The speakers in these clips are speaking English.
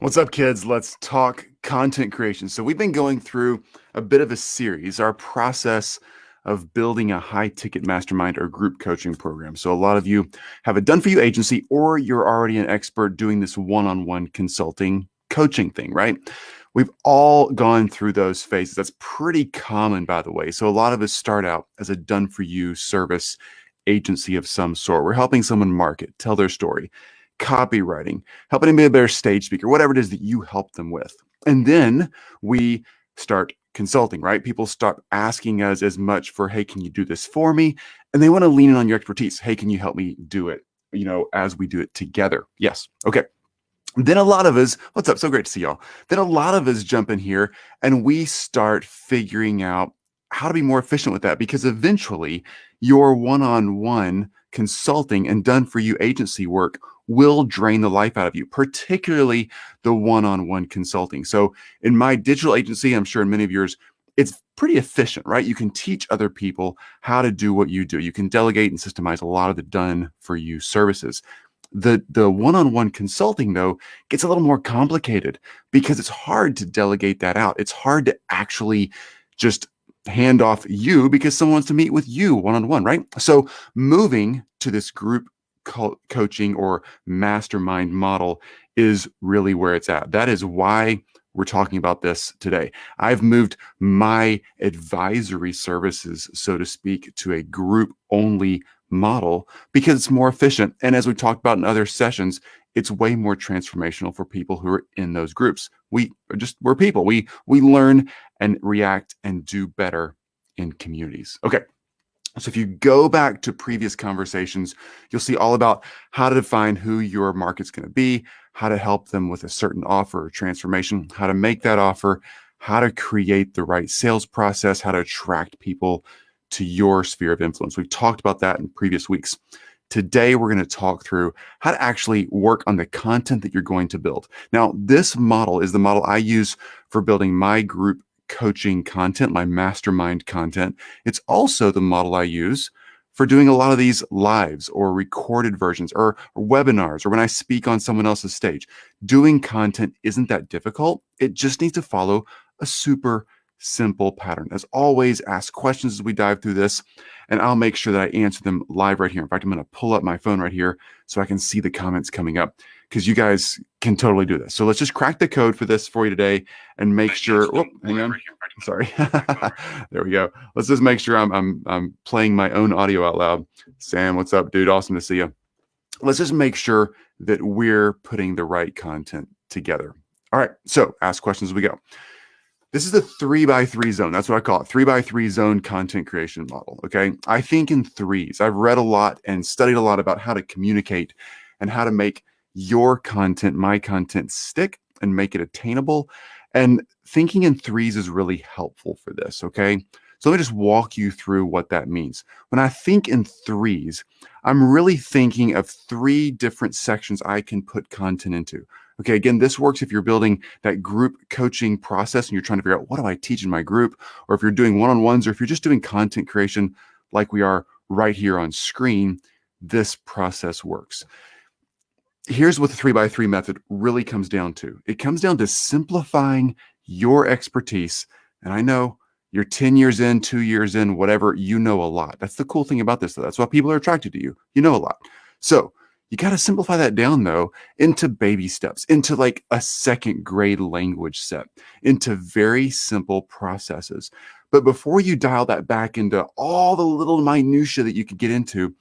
What's up, kids? Let's talk content creation. So, we've been going through a bit of a series, our process of building a high ticket mastermind or group coaching program. So, a lot of you have a done for you agency, or you're already an expert doing this one on one consulting coaching thing, right? We've all gone through those phases. That's pretty common, by the way. So, a lot of us start out as a done for you service agency of some sort. We're helping someone market, tell their story, copywriting, helping them be a better stage speaker, whatever it is that you help them with. And then we start consulting, right? People start asking us as much for, hey, can you do this for me? And they want to lean in on your expertise. Hey, can you help me do it? As we do it together. Yes. Okay. Then a lot of us, what's up? So great to see y'all. Then a lot of us jump in here and we start figuring out how to be more efficient with that, because eventually your one-on-one consulting and done for you agency work will drain the life out of you, particularly the one-on-one consulting. So in my digital agency, I'm sure in many of yours, it's pretty efficient, right? You can teach other people how to do what you do. You can delegate and systemize a lot of the done for you services. The one-on-one consulting, though, gets a little more complicated because it's hard to delegate that out. It's hard to actually just hand off you because someone wants to meet with you one-on-one, right? So moving to this group coaching or mastermind model is really where it's at. That is why we're talking about this today. I've moved my advisory services, so to speak, to a group only model because it's more efficient. And as we talked about in other sessions, it's way more transformational for people who are in those groups. We're people. We learn and react and do better in communities. Okay. So if you go back to previous conversations, you'll see all about how to define who your market's going to be, how to help them with a certain offer or transformation, how to make that offer, how to create the right sales process, how to attract people to your sphere of influence. We've talked about that in previous weeks. Today, we're going to talk through how to actually work on the content that you're going to build. Now, this model is the model I use for building my group coaching content, my mastermind content. It's also the model I use for doing a lot of these lives or recorded versions or webinars or when I speak on someone else's stage. Doing content isn't that difficult. It just needs to follow a super simple pattern. As always, ask questions as we dive through this, and I'll make sure that I answer them live right here. In fact, I'm going to pull up my phone right here so I can see the comments coming up, because you guys can totally do this. So let's just crack the code for this for you today and make sure. Oh, hang on. Sorry. There we go. Let's just make sure I'm playing my own audio out loud. Sam, what's up, dude? Awesome to see you. Let's just make sure that we're putting the right content together. All right. So ask questions as we go. This is the 3x3 zone. That's what I call it. 3x3 zone content creation model. Okay. I think in threes. I've read a lot and studied a lot about how to communicate and how to make your content, my content, stick and make it attainable. And thinking in threes is really helpful for this. Okay. So let me just walk you through what that means. When I think in threes, I'm really thinking of three different sections I can put content into. Okay, again, this works if you're building that group coaching process and you're trying to figure out, what do I teach in my group? Or if you're doing one-on-ones, or if you're just doing content creation like we are right here on screen, this process works. Here's what the 3x3 method really comes down to. It comes down to simplifying your expertise. And I know you're 10 years in, 2 years in, whatever, you know a lot. That's the cool thing about this, though. That's why people are attracted to you. You know a lot. So you got to simplify that down, though, into baby steps, into like a second grade language set, into very simple processes. But before you dial that back into all the little minutia that you could get into,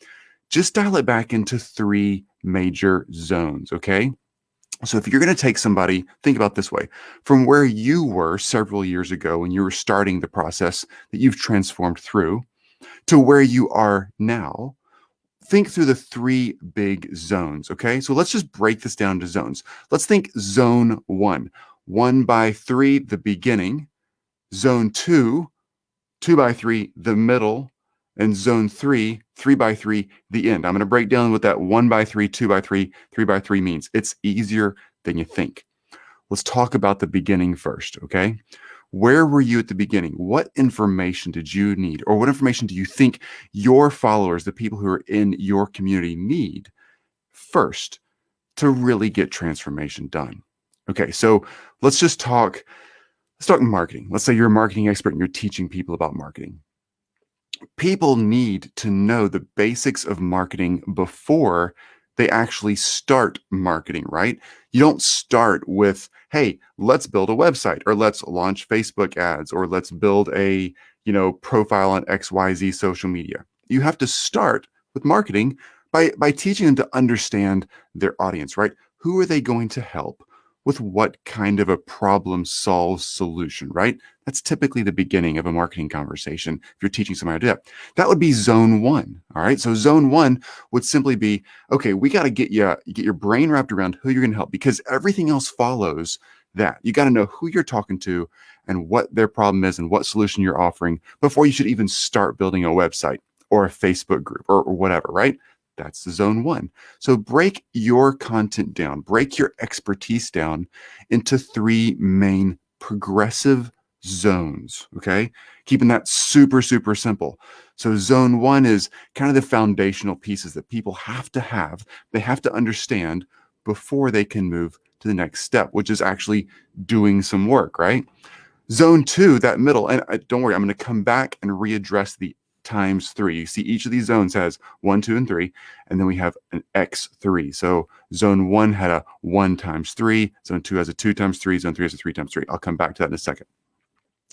just dial it back into three major zones, okay? So if you're going to take somebody, think about this way, from where you were several years ago when you were starting the process that you've transformed through to where you are now, think through the three big zones, okay? So let's just break this down to zones. Let's think zone 1x3, the beginning, zone 2x3, the middle, and zone 3x3, the end. I'm going to break down what that 1x3, 2x3, 3x3 means. It's easier than you think. Let's talk about the beginning first, okay? Where were you at the beginning? What information did you need? Or what information do you think your followers, the people who are in your community, need first to really get transformation done? Okay, so let's just talk. Let's talk marketing. Let's say you're a marketing expert and you're teaching people about marketing. People need to know the basics of marketing before they actually start marketing, right? You don't start with, hey, let's build a website or let's launch Facebook ads or let's build a, profile on XYZ social media. You have to start with marketing by teaching them to understand their audience, right? Who are they going to help with what kind of a problem solve solution, right? That's typically the beginning of a marketing conversation. If you're teaching somebody how to do that, that would be zone one. All right. So zone one would simply be, okay, we got to get your brain wrapped around who you're going to help because everything else follows that. You got to know who you're talking to and what their problem is and what solution you're offering before you should even start building a website or a Facebook group or whatever, right? That's the zone one. So break your content down, break your expertise down into three main progressive zones. Okay. Keeping that super, super simple. So zone one is kind of the foundational pieces that people have to have, they have to understand before they can move to the next step, which is actually doing some work, right? Zone two, that middle, and don't worry, I'm going to come back and readdress the times three. You see, each of these zones has 1, 2, and 3, and then we have an X3. So zone one had a 1 times 3, zone two has a 2 times 3, zone three has a 3 times 3. I'll come back to that in a second.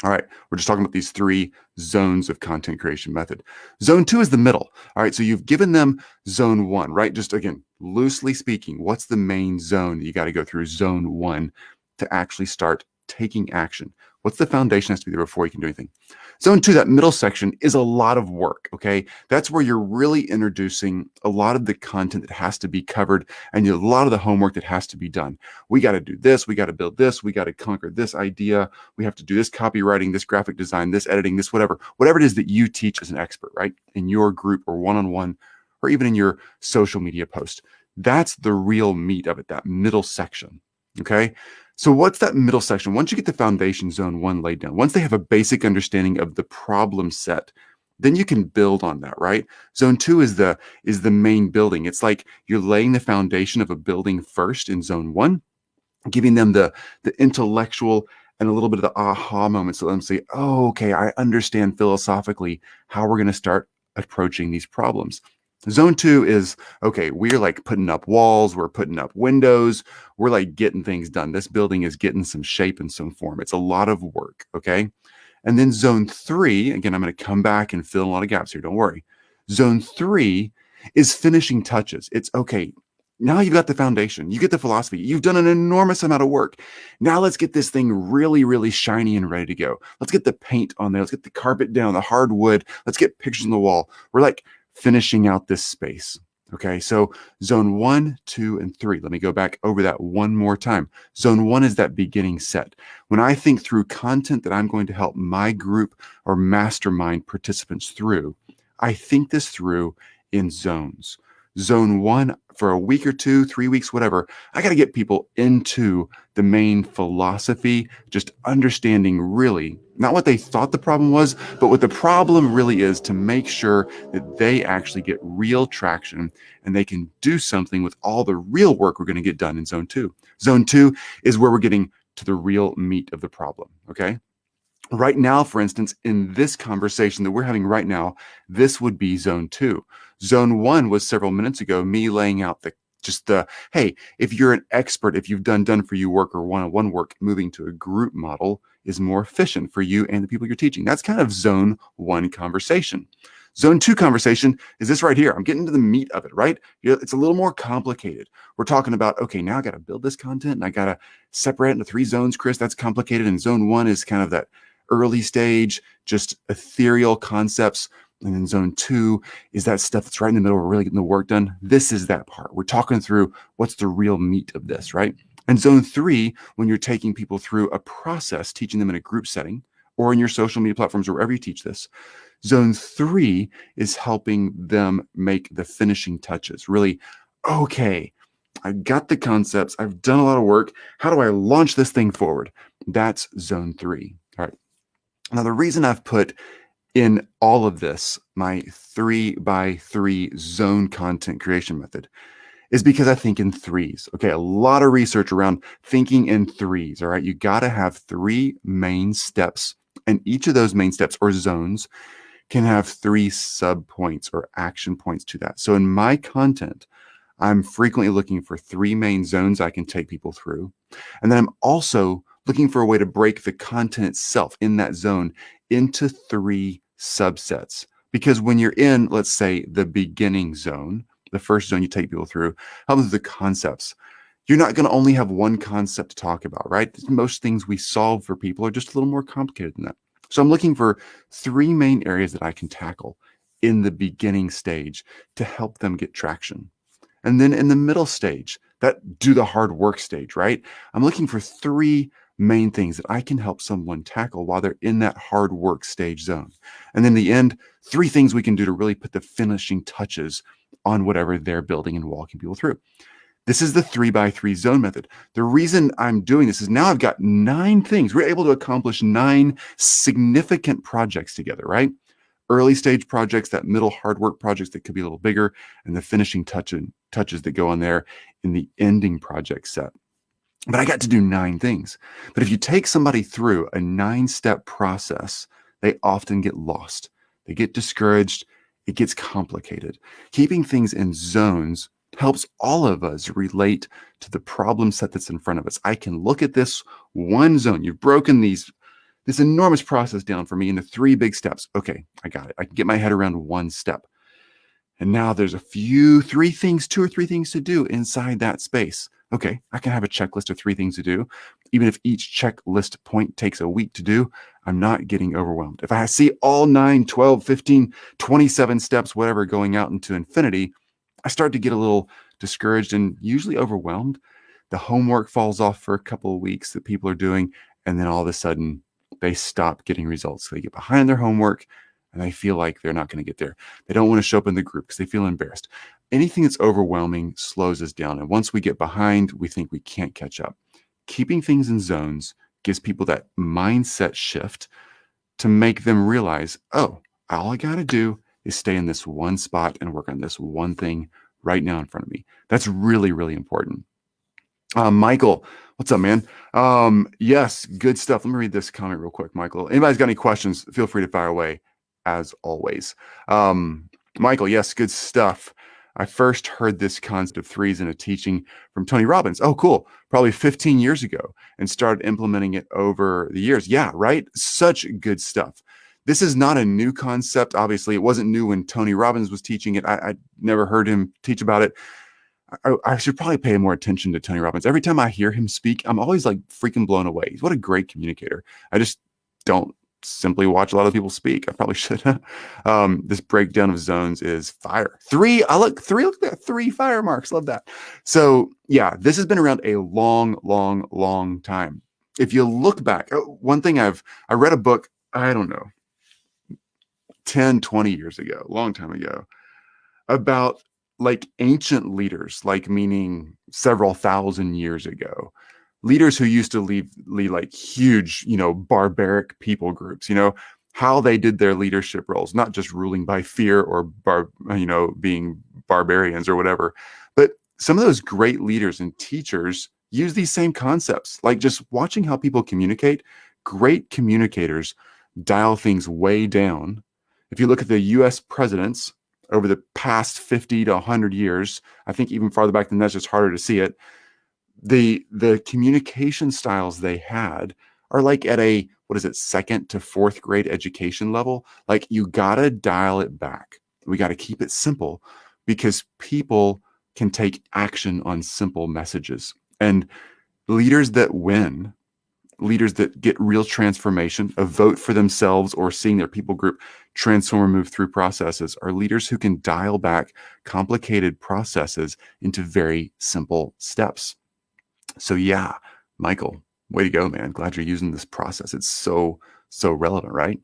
All right, we're just talking about these three zones of content creation method. Zone two is the middle. All right, so you've given them zone one, right? Just again, loosely speaking, what's the main zone that you got to go through zone one to actually start taking action? What's the foundation has to be there before you can do anything? Zone two, that middle section, is a lot of work, okay? That's where you're really introducing a lot of the content that has to be covered and a lot of the homework that has to be done. We got to do this, we got to build this, we got to conquer this idea, we have to do this copywriting, this graphic design, this editing, this whatever it is that you teach as an expert, right? In your group or one-on-one or even in your social media post. That's the real meat of it, that middle section, okay? So what's that middle section? Once you get the foundation zone one laid down, once they have a basic understanding of the problem set, then you can build on that, right? Zone two is the main building. It's like you're laying the foundation of a building first in zone one, giving them the intellectual and a little bit of the aha moments to let them say, oh, okay, I understand philosophically how we're going to start approaching these problems. Zone two is, okay, we're like putting up walls, we're putting up windows, we're like getting things done. This building is getting some shape and some form. It's a lot of work, okay? And then zone three, again, I'm going to come back and fill in a lot of gaps here, don't worry. Zone three is finishing touches. It's okay. Now you've got the foundation, you get the philosophy, you've done an enormous amount of work. Now let's get this thing really, really shiny and ready to go. Let's get the paint on there. Let's get the carpet down, the hardwood. Let's get pictures on the wall. We're like finishing out this space. Okay, so zone 1, 2, and 3. Let me go back over that one more time. Zone 1 is that beginning set. When I think through content that I'm going to help my group or mastermind participants through, I think this through in zones. Zone 1, for a week or 2, 3 weeks, whatever, I got to get people into the main philosophy, just understanding really not what they thought the problem was, but what the problem really is, to make sure that they actually get real traction and they can do something with all the real work we're going to get done in zone 2. Zone 2 is where we're getting to the real meat of the problem, okay? Right now, for instance, in this conversation that we're having right now, this would be zone 2. Zone 1 was several minutes ago, me laying out hey, if you're an expert, if you've done for you work or one-on-one work, moving to a group model is more efficient for you and the people you're teaching. That's kind of zone 1 conversation. Zone 2 conversation is this right here. I'm getting to the meat of it, right? It's a little more complicated. We're talking about, okay, now I got to build this content and I got to separate it into 3 zones, Chris. That's complicated. And zone 1 is kind of that early stage, just ethereal concepts. And then zone 2 is that stuff that's right in the middle. We're really getting the work done. This is that part. We're talking through what's the real meat of this, right? And zone 3, when you're taking people through a process, teaching them in a group setting or in your social media platforms or wherever you teach this, zone 3 is helping them make the finishing touches. Really, okay, I got the concepts. I've done a lot of work. How do I launch this thing forward? That's zone 3. All right. Now, the reason I've put in all of this my 3x3 zone content creation method is because I think in threes. Okay, a lot of research around thinking in threes. All right, you got to have three main steps, and each of those main steps or zones can have three sub points or action points to that. So in my content, I'm frequently looking for three main zones I can take people through. And then I'm also looking for a way to break the content itself in that zone into three subsets. Because when you're in, let's say, the beginning zone, the first zone you take people through, help with the concepts. You're not going to only have one concept to talk about, right? Most things we solve for people are just a little more complicated than that. So I'm looking for three main areas that I can tackle in the beginning stage to help them get traction. And then in the middle stage, that do the hard work stage, right? I'm looking for three main things that I can help someone tackle while they're in that hard work stage zone. And then in the end, three things we can do to really put the finishing touches on whatever they're building and walking people through. This is the 3x3 zone method. The reason I'm doing this is now I've got 9 things. We're able to accomplish 9 significant projects together, right? Early stage projects, that middle hard work projects that could be a little bigger, and the finishing touches that go on there in the ending project set. But I got to do 9 things. But if you take somebody through a 9-step process, they often get lost. They get discouraged. It gets complicated. Keeping things in zones helps all of us relate to the problem set that's in front of us. I can look at this one zone. You've broken this enormous process down for me into 3 big steps. Okay, I got it. I can get my head around one step. And now there's 2 or 3 things to do inside that space. Okay, I can have a checklist of 3 things to do. Even if each checklist point takes a week to do, I'm not getting overwhelmed. If I see all 9, 12, 15, 27 steps, whatever, going out into infinity, I start to get a little discouraged and usually overwhelmed. The homework falls off for a couple of weeks that people are doing, and then all of a sudden they stop getting results. They get behind their homework and they feel like they're not going to get there. They don't want to show up in the group because they feel embarrassed. Anything that's overwhelming slows us down. And once we get behind, we think we can't catch up. Keeping things in zones gives people that mindset shift to make them realize, oh, all I got to do is stay in this one spot and work on this one thing right now in front of me. That's really, really important. Michael, what's up, man? Yes, good stuff. Let me read this comment real quick, Michael. Anybody's got any questions, feel free to fire away as always. Michael, yes, good stuff. I first heard this concept of threes in a teaching from Tony Robbins. Oh, cool. Probably 15 years ago, and started implementing it over the years. Yeah, right? Such good stuff. This is not a new concept. Obviously, it wasn't new when Tony Robbins was teaching it. I never heard him teach about it. I should probably pay more attention to Tony Robbins. Every time I hear him speak, I'm always like freaking blown away. What a great communicator. I just don't simply watch a lot of people speak. I probably should. This breakdown of zones is fire. 3, look at that, 3 fire marks. Love that. So yeah, this has been around a long time. If you look back, one thing I read a book, I don't know, 10, 20 years ago, a long time ago, about like ancient leaders, like meaning several thousand years ago, leaders who used to lead like huge, barbaric people groups, how they did their leadership roles, not just ruling by fear or being barbarians or whatever, but some of those great leaders and teachers use these same concepts, like just watching how people communicate. Great communicators dial things way down. If you look at the US presidents over the past 50 to 100 years, I think even farther back than that's just harder to see it, the communication styles they had are like at a, 2nd to 4th grade education level. Like, you gotta dial it back. We gotta keep it simple because people can take action on simple messages. And leaders that win, leaders that get real transformation, a vote for themselves or seeing their people group transform or move through processes, are leaders who can dial back complicated processes into very simple steps. So yeah, Michael, way to go, man. Glad you're using this process. It's so relevant, right?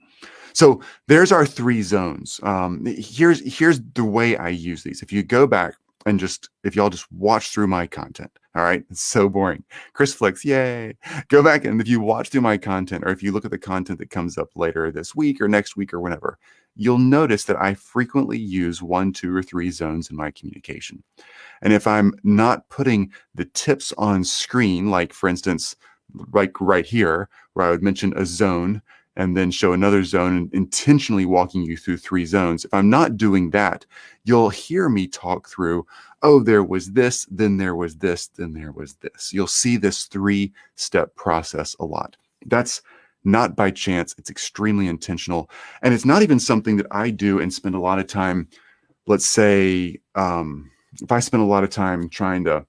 So there's our 3 zones. Here's the way I use these. If you go back and if y'all just watch through my content, all right, it's so boring. Chris Flicks, yay. Go back, and if you watch through my content, or if you look at the content that comes up later this week or next week or whenever, you'll notice that I frequently use 1, 2, or 3 zones in my communication. And if I'm not putting the tips on screen, like for instance, like right here, where I would mention a zone and then show another zone and intentionally walking you through 3 zones, if I'm not doing that, you'll hear me talk through, oh, there was this, then there was this, then there was this. You'll see this 3-step process a lot. That's not by chance. It's extremely intentional. And it's not even something that I do and spend a lot of time, let's say, if I spend a lot of time trying to,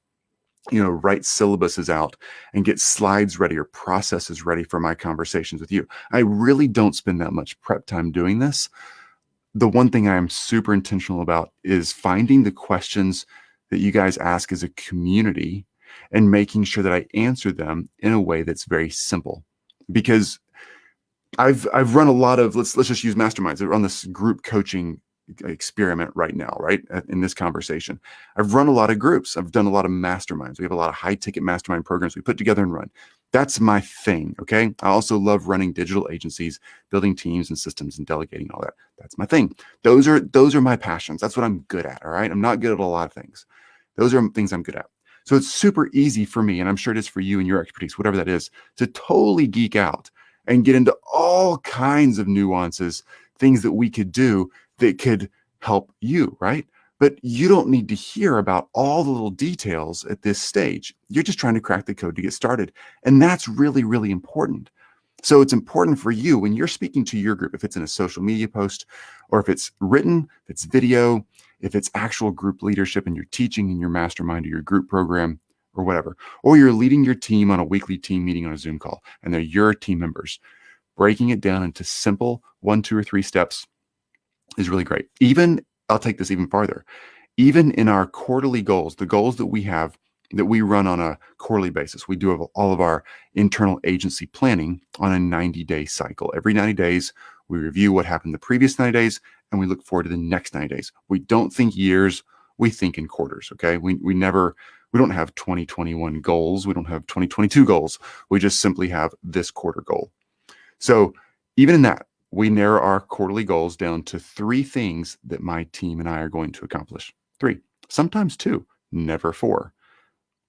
write syllabuses out and get slides ready or processes ready for my conversations with you, I really don't spend that much prep time doing this. The one thing I am super intentional about is finding the questions that you guys ask as a community and making sure that I answer them in a way that's very simple. Because I've run a lot of, let's just use masterminds. I run this group coaching experiment right now, right? In this conversation, I've run a lot of groups. I've done a lot of masterminds. We have a lot of high ticket mastermind programs we put together and run. That's my thing. Okay. I also love running digital agencies, building teams and systems and delegating all that. That's my thing. Those are my passions. That's what I'm good at. All right. I'm not good at a lot of things. Those are things I'm good at. So it's super easy for me, and I'm sure it is for you and your expertise, whatever that is, to totally geek out and get into all kinds of nuances, things that we could do that could help you, right? But you don't need to hear about all the little details at this stage. You're just trying to crack the code to get started. And that's really, really important. So it's important for you when you're speaking to your group, if it's in a social media post or if it's written, if it's video, if it's actual group leadership and you're teaching in your mastermind or your group program or whatever, or you're leading your team on a weekly team meeting on a Zoom call and they're your team members, breaking it down into simple 1, 2, or 3 steps is really great. Even, I'll take this even farther, even in our quarterly goals, the goals that we have that we run on a quarterly basis, we do have all of our internal agency planning on a 90-day cycle. Every 90 days, we review what happened the previous 90 days, and we look forward to the next 90 days. We don't think years, we think in quarters, okay? We don't have 2021 goals. We don't have 2022 goals. We just simply have this quarter goal. So even in that, we narrow our quarterly goals down to 3 things that my team and I are going to accomplish. 3, sometimes 2, never 4.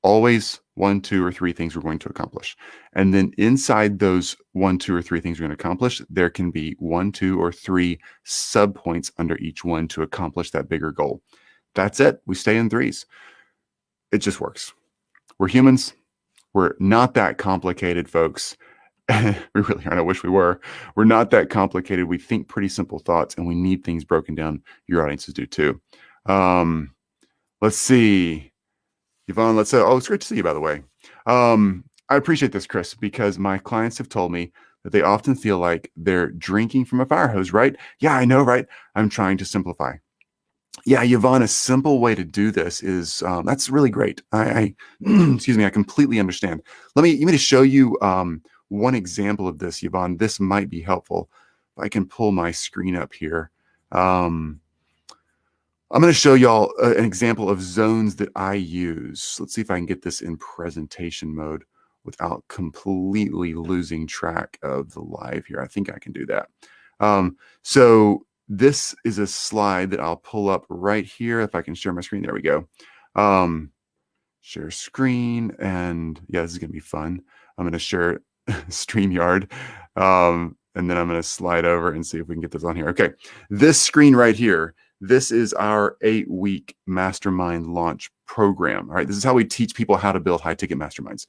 Always 1, 2, or 3 things we're going to accomplish. And then inside those 1, 2, or 3 things we're going to accomplish, there can be 1, 2, or 3 subpoints under each one to accomplish that bigger goal. That's it. We stay in 3s. It just works. We're humans. We're not that complicated, folks. We really aren't. I wish we were. We're not that complicated. We think pretty simple thoughts, and we need things broken down. Your audiences do too. Let's see. Yvonne, let's say, oh, it's great to see you, by the way. I appreciate this, Chris, because my clients have told me that they often feel like they're drinking from a fire hose, right? Yeah, I know, right? I'm trying to simplify. Yeah, Yvonne, a simple way to do this is, that's really great. I excuse me, I completely understand. Let me show you one example of this, Yvonne. This might be helpful. If I can pull my screen up here. I'm going to show y'all an example of zones that I use. Let's see if I can get this in presentation mode without completely losing track of the live here. I think I can do that. So this is a slide that I'll pull up right here. If I can share my screen, there we go. Share screen, and yeah, this is going to be fun. I'm going to share StreamYard, and then I'm going to slide over and see if we can get this on here. Okay, this screen right here, this is our 8-week mastermind launch program. All right, this is how we teach people how to build high-ticket masterminds.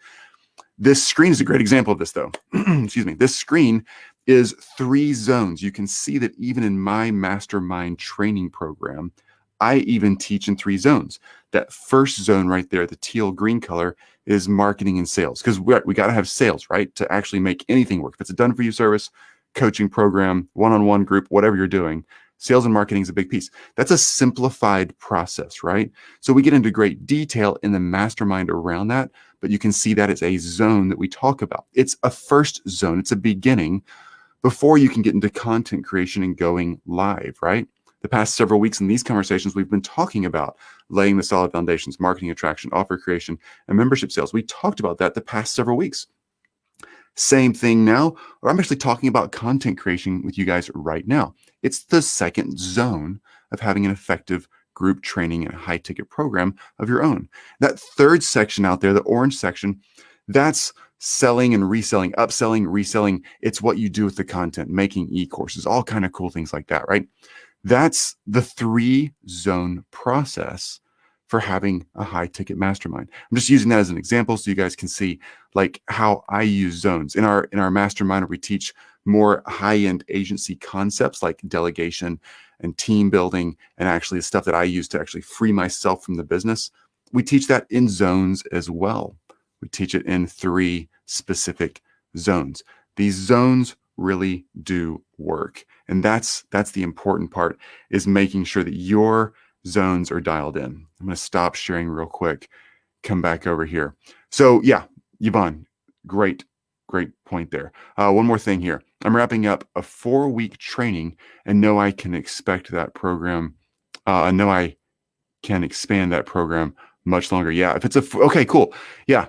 This screen is a great example of this, though. Excuse me. This screen is 3 zones. You can see that even in my mastermind training program, I even teach in 3 zones. That first zone right there, the teal green color, is marketing and sales, because we got to have sales, right, to actually make anything work. If it's a done-for-you service, coaching program, one-on-one group, whatever you're doing, sales and marketing is a big piece. That's a simplified process, right? So we get into great detail in the mastermind around that, but you can see that it's a zone that we talk about. It's a first zone. It's a beginning before you can get into content creation and going live, right? The past several weeks in these conversations, we've been talking about laying the solid foundations, marketing, attraction, offer creation, and membership sales. We talked about that the past several weeks. Same thing now, or I'm actually talking about content creation with you guys right now. It's the second zone of having an effective group training and high ticket program of your own. That third section out there, the orange section, that's selling and reselling, upselling, reselling. It's what you do with the content, making e-courses, all kind of cool things like that, right? That's the 3-zone process for having a high ticket mastermind. I'm just using that as an example so you guys can see like how I use zones. In our mastermind, we teach more high-end agency concepts like delegation and team building, and actually the stuff that I use to actually free myself from the business. We teach that in zones as well. We teach it in 3 specific zones. These zones really do work. And that's the important part, is making sure that your zones are dialed in. I'm going to stop sharing real quick, come back over here. So yeah, Yvonne, great point there. One more thing here. I'm wrapping up a 4-week training and know I can expect that program. I know I can expand that program much longer. Yeah, if it's okay, cool. Yeah.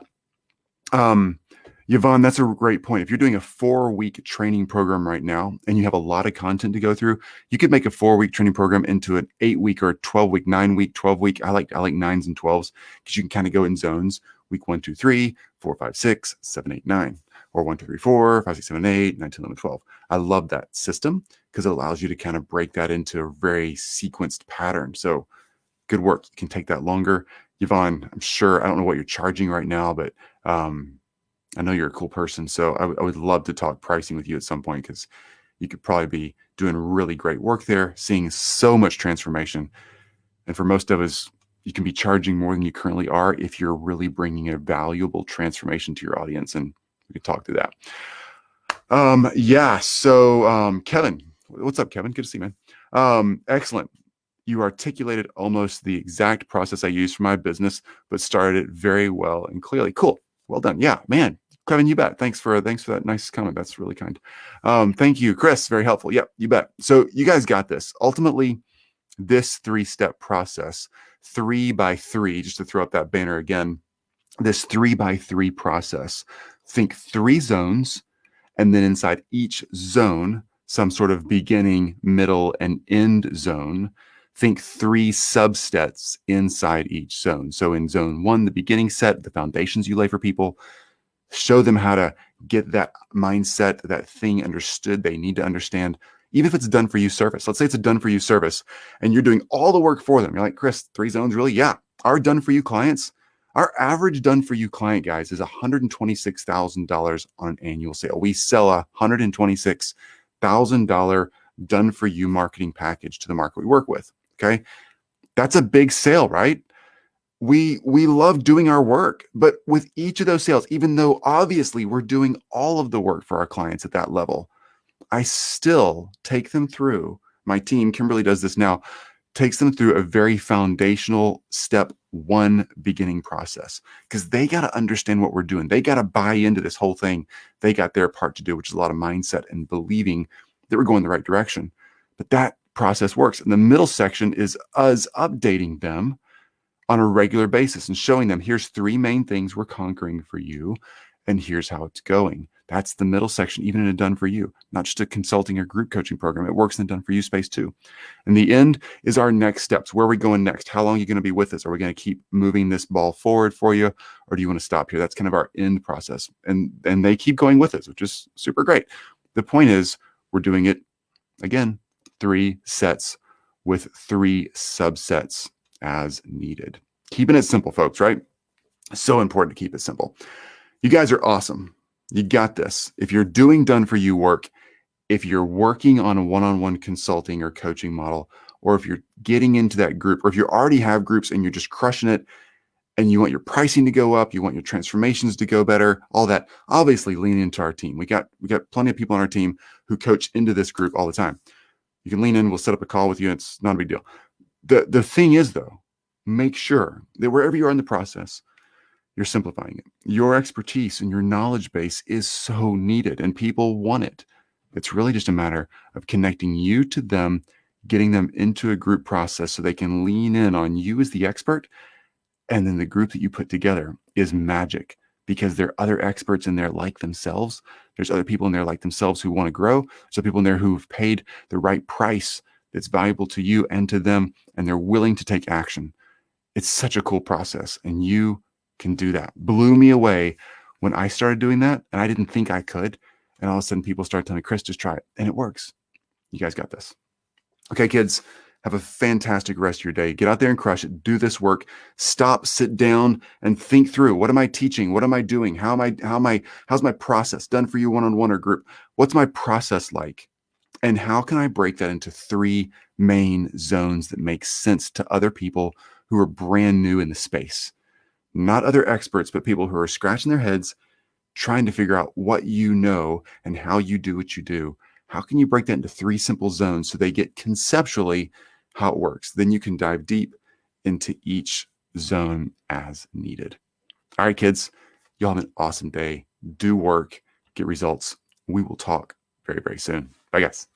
Yvonne, that's a great point. If you're doing a 4-week training program right now and you have a lot of content to go through, you could make a 4-week training program into an 8-week or 12-week, 9-week, 12-week. I like 9s and 12s because you can kind of go in zones. Week 1, 2, 3, 4, 5, 6, 7, 8, 9, or 1, 2, 3, 4, 5, 6, 7, 8, 9, 10, 11, 12. I love that system because it allows you to kind of break that into a very sequenced pattern. So good work. You can take that longer. Yvonne, I'm sure, I don't know what you're charging right now, but I know you're a cool person, so I would love to talk pricing with you at some point, because you could probably be doing really great work there, seeing so much transformation. And for most of us, you can be charging more than you currently are if you're really bringing a valuable transformation to your audience, and we could talk through that. Yeah, so Kevin, what's up, Kevin? Good to see you, man. Excellent. You articulated almost the exact process I use for my business, but started it very well and clearly. Cool. Well done. Yeah, man. Kevin, you bet. Thanks for that nice comment. That's really kind. Thank you, Chris. Very helpful. Yep, you bet. So you guys got this. Ultimately, this 3-step process, 3 by 3, just to throw up that banner again, this 3 by 3 process, think 3 zones, and then inside each zone, some sort of beginning, middle, and end zone. Think 3 subsets inside each zone. So in zone 1, the beginning set, the foundations you lay for people, show them how to get that mindset, that thing understood they need to understand, even if it's done for you service. Let's say it's a done for you service and you're doing all the work for them. You're like, Chris, 3 zones, really? Yeah. Our done for you clients, our average done for you client, guys, is $126,000 on an annual sale. We sell a $126,000 done for you marketing package to the market we work with. Okay. That's a big sale, right? We love doing our work, but with each of those sales, even though obviously we're doing all of the work for our clients at that level, I still take them through. My team, Kimberly does this now, takes them through a very foundational step 1 beginning process, because they got to understand what we're doing. They got to buy into this whole thing. They got their part to do, which is a lot of mindset and believing that we're going the right direction. But that process works. And the middle section is us updating them on a regular basis and showing them, here's 3 main things we're conquering for you, and here's how it's going. That's the middle section, even in a done for you, not just a consulting or group coaching program. It works in the done for you space too. And the end is our next steps. Where are we going next? How long are you going to be with us? Are we going to keep moving this ball forward for you, or do you want to stop here? That's kind of our end process. And they keep going with us, which is super great. The point is, we're doing it, again, 3 sets with 3 subsets as needed. Keeping it simple, folks, right? So important to keep it simple. You guys are awesome. You got this. If you're doing done for you work, if you're working on a one-on-one consulting or coaching model, or if you're getting into that group, or if you already have groups and you're just crushing it and you want your pricing to go up, you want your transformations to go better, all that, obviously lean into our team. We got plenty of people on our team who coach into this group all the time. You can lean in, we'll set up a call with you. It's not a big deal. The thing is, though, make sure that wherever you are in the process, you're simplifying it. Your expertise and your knowledge base is so needed, and people want it. It's really just a matter of connecting you to them, getting them into a group process so they can lean in on you as the expert. And then the group that you put together is magic, because there are other experts in there like themselves. There's other people in there like themselves who want to grow. There's people in there who've paid the right price that's valuable to you and to them, and they're willing to take action. It's such a cool process, and you can do that. Blew me away when I started doing that, and I didn't think I could. And all of a sudden, people start telling me, Chris, just try it. And it works. You guys got this. Okay, kids, have a fantastic rest of your day. Get out there and crush it. Do this work. Stop, sit down, and think through. What am I teaching? What am I doing? How's my process done for you one-on-one or group? What's my process like? And how can I break that into 3 main zones that make sense to other people who are brand new in the space? Not other experts, but people who are scratching their heads, trying to figure out what you know and how you do what you do. How can you break that into 3 simple zones so they get conceptually how it works? Then you can dive deep into each zone as needed. All right, kids, y'all have an awesome day. Do work, get results. We will talk very, very soon. Bye, guys.